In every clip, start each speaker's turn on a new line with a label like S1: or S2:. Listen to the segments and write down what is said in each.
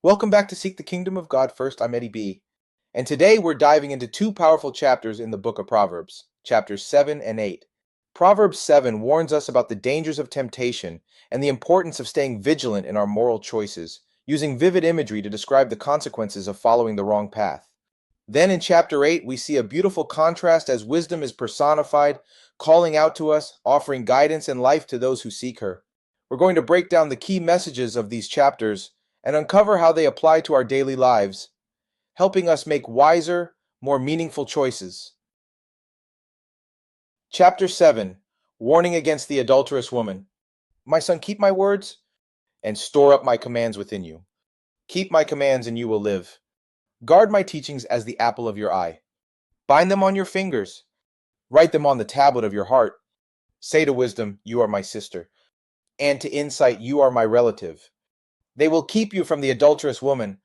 S1: Welcome back to Seek the Kingdom of God First. I'm Eddie B. And today we're diving into two powerful chapters in the Book of Proverbs, chapters 7 and 8. Proverbs 7 warns us about the dangers of temptation and the importance of staying vigilant in our moral choices, using vivid imagery to describe the consequences of following the wrong path. Then in chapter 8, we see a beautiful contrast as wisdom is personified, calling out to us, offering guidance and life to those who seek her. We're going to break down the key messages of these chapters and uncover how they apply to our daily lives, helping us make wiser, more meaningful choices. Chapter 7, Warning Against the Adulterous Woman. My son, keep my words and store up my commands within you. Keep my commands and you will live. Guard my teachings as the apple of your eye. Bind them on your fingers. Write them on the tablet of your heart. Say to wisdom, you are my sister, and to insight, you are my relative. They will keep you from the adulterous woman,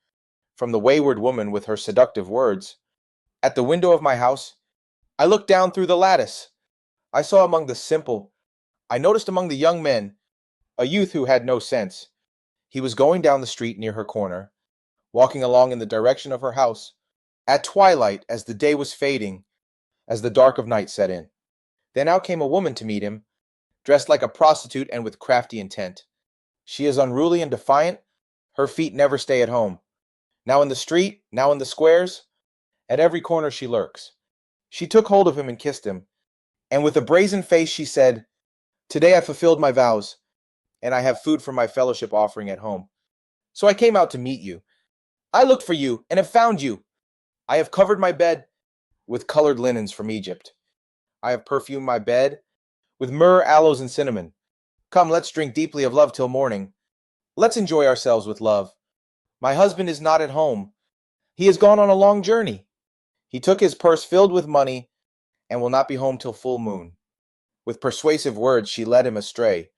S1: from the wayward woman with her seductive words. At the window of my house, I looked down through the lattice. I saw among the simple, I noticed among the young men, a youth who had no sense. He was going down the street near her corner, walking along in the direction of her house, at twilight as the day was fading, as the dark of night set in. Then out came a woman to meet him, dressed like a prostitute and with crafty intent. She is unruly and defiant. Her feet never stay at home. Now in the street, now in the squares, at every corner she lurks. She took hold of him and kissed him, and with a brazen face she said, Today I fulfilled my vows, and I have food for my fellowship offering at home. So I came out to meet you. I looked for you and have found you. I have covered my bed with colored linens from Egypt. I have perfumed my bed with myrrh, aloes, and cinnamon. Come, let's drink deeply of love till morning. Let's enjoy ourselves with love. My husband is not at home. He has gone on a long journey. He took his purse filled with money and will not be home till full moon. With persuasive words she led him astray.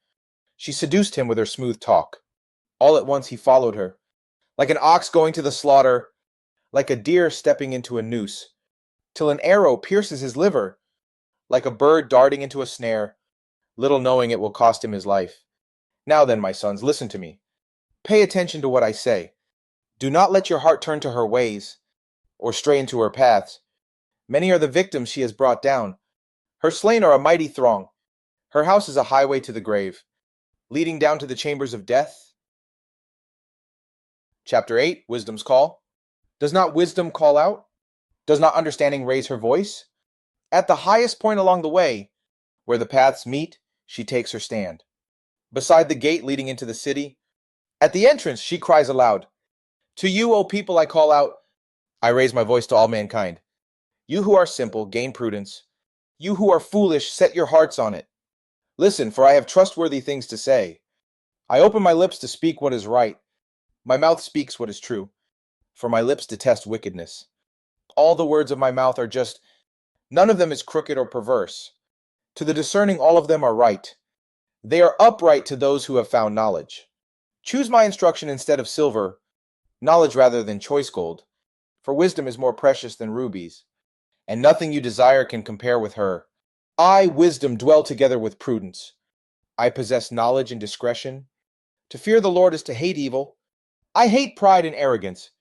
S1: She seduced him with her smooth talk. All at once he followed her, like an ox going to the slaughter, like a deer stepping into a noose, till an arrow pierces his liver, like a bird darting into a snare, little knowing it will cost him his life. Now then, my sons, listen to me. Pay attention to what I say. Do not let your heart turn to her ways, or stray into her paths. Many are the victims she has brought down. Her slain are a mighty throng. Her house is a highway to the grave, leading down to the chambers of death. Chapter 8, Wisdom's Call. Does not wisdom call out? Does not understanding raise her voice? At the highest point along the way, where the paths meet, she takes her stand. Beside the gate leading into the city, at the entrance she cries aloud, To you, O people, I call out. I raise my voice to all mankind. You who are simple, gain prudence. You who are foolish, set your hearts on it. Listen, for I have trustworthy things to say. I open my lips to speak what is right. My mouth speaks what is true, for my lips detest wickedness. All the words of my mouth are just, none of them is crooked or perverse. To the discerning all of them are right. They are upright to those who have found knowledge. Choose my instruction instead of silver, knowledge rather than choice gold, for wisdom is more precious than rubies, and nothing you desire can compare with her. I, wisdom, dwell together with prudence. I possess knowledge and discretion. To fear the Lord is to hate evil. I hate pride and arrogance,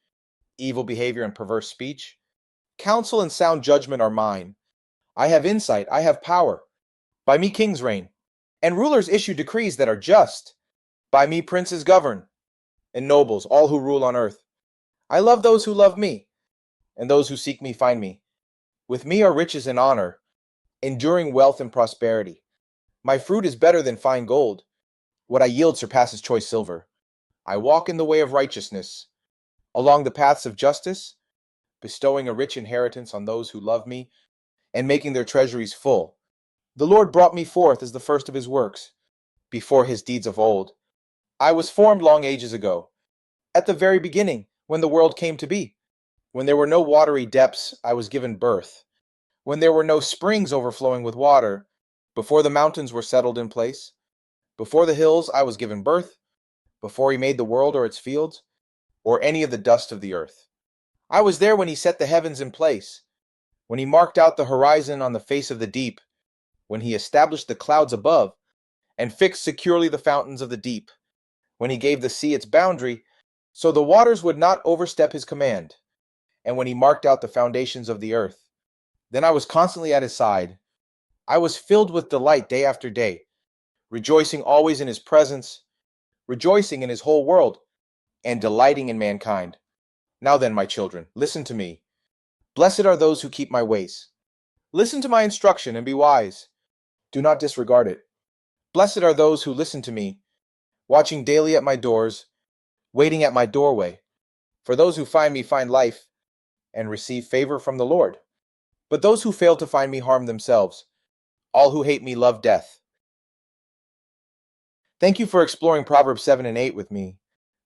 S1: evil behavior and perverse speech. Counsel and sound judgment are mine. I have insight, I have power. By me kings reign, and rulers issue decrees that are just. By me princes govern, and nobles, all who rule on earth. I love those who love me, and those who seek me find me. With me are riches and honor, enduring wealth and prosperity. My fruit is better than fine gold. What I yield surpasses choice silver. I walk in the way of righteousness, along the paths of justice, bestowing a rich inheritance on those who love me, and making their treasuries full. The Lord brought me forth as the first of his works, before his deeds of old. I was formed long ages ago, at the very beginning, when the world came to be. When there were no watery depths, I was given birth. When there were no springs overflowing with water, before the mountains were settled in place, before the hills I was given birth, before he made the world or its fields, or any of the dust of the earth. I was there when he set the heavens in place, when he marked out the horizon on the face of the deep, when he established the clouds above, and fixed securely the fountains of the deep, when he gave the sea its boundary, so the waters would not overstep his command, and when he marked out the foundations of the earth. Then I was constantly at his side. I was filled with delight day after day, rejoicing always in his presence, rejoicing in his whole world, and delighting in mankind. Now then, my children, listen to me. Blessed are those who keep my ways. Listen to my instruction and be wise. Do not disregard it. Blessed are those who listen to me, watching daily at my doors, waiting at my doorway. For those who find me find life and receive favor from the Lord. But those who fail to find me harm themselves. All who hate me love death. Thank you for exploring Proverbs 7 and 8 with me.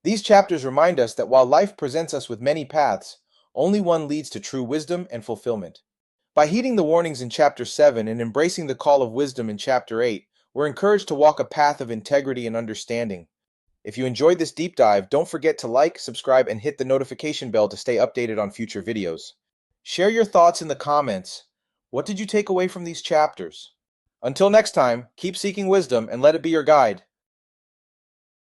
S1: These chapters remind us that while life presents us with many paths, only one leads to true wisdom and fulfillment. By heeding the warnings in chapter 7 and embracing the call of wisdom in chapter 8, we're encouraged to walk a path of integrity and understanding. If you enjoyed this deep dive, don't forget to like, subscribe, and hit the notification bell to stay updated on future videos. Share your thoughts in the comments. What did you take away from these chapters? Until next time, keep seeking wisdom and let it be your guide.